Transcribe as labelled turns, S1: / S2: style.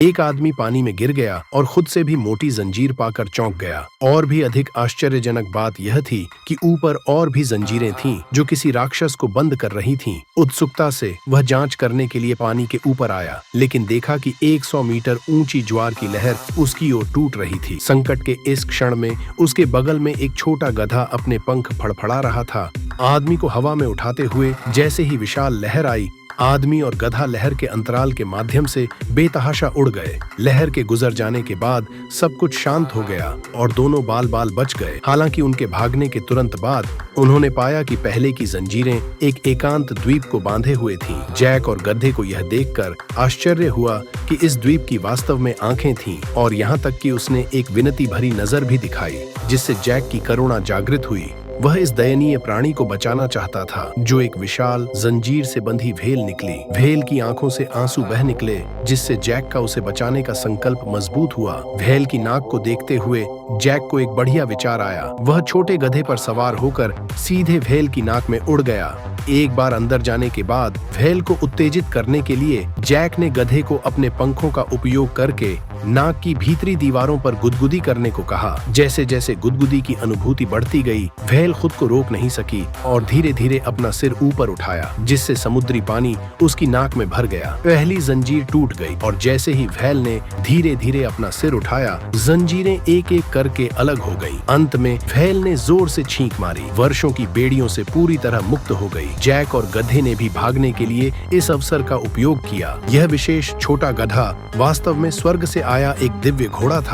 S1: एक आदमी पानी में गिर गया और खुद से भी मोटी जंजीर पाकर चौंक गया। और भी अधिक आश्चर्यजनक बात यह थी कि ऊपर और भी जंजीरें थीं जो किसी राक्षस को बंद कर रही थीं। उत्सुकता से वह जांच करने के लिए पानी के ऊपर आया, लेकिन देखा कि 100 मीटर ऊंची ज्वार की लहर उसकी ओर टूट रही थी। संकट के इस क्षण में उसके बगल में एक छोटा गधा अपने पंख फड़फड़ा रहा था। आदमी को हवा में उठाते हुए जैसे ही विशाल लहर आई, आदमी और गधा लहर के अंतराल के माध्यम से बेतहाशा उड़ गए। लहर के गुजर जाने के बाद सब कुछ शांत हो गया और दोनों बाल बाल बच गए। हालांकि उनके भागने के तुरंत बाद उन्होंने पाया कि पहले की जंजीरें एक एकांत द्वीप को बांधे हुए थीं। जैक और गधे को यह देखकर आश्चर्य हुआ कि इस द्वीप की वास्तव में आंखें थीं और यहाँ तक कि उसने एक विनती भरी नजर भी दिखाई, जिससे जैक की करुणा जागृत हुई। वह इस दयनीय प्राणी को बचाना चाहता था जो एक विशाल जंजीर से बंधी भेल निकली। भेल की आंखों से आंसू बह निकले, जिससे जैक का उसे बचाने का संकल्प मजबूत हुआ। भेल की नाक को देखते हुए जैक को एक बढ़िया विचार आया। वह छोटे गधे पर सवार होकर सीधे भेल की नाक में उड़ गया। एक बार अंदर जाने के बाद भेल को उत्तेजित करने के लिए जैक ने गधे को अपने पंखों का उपयोग करके नाक की भीतरी दीवारों पर गुदगुदी करने को कहा। जैसे जैसे गुदगुदी की अनुभूति बढ़ती गई, भेल खुद को रोक नहीं सकी और धीरे धीरे अपना सिर ऊपर उठाया, जिससे समुद्री पानी उसकी नाक में भर गया। पहली जंजीर टूट गई और जैसे ही भेल ने धीरे धीरे अपना सिर उठाया, जंजीरें एक एक करके अलग हो गई। अंत में भेल ने जोर से छींक मारी, वर्षों की बेड़ियों से पूरी तरह मुक्त हो गई। जैक और गधे ने भी भागने के लिए इस अवसर का उपयोग किया। यह विशेष छोटा गधा वास्तव में स्वर्ग से आया एक दिव्य घोड़ा था।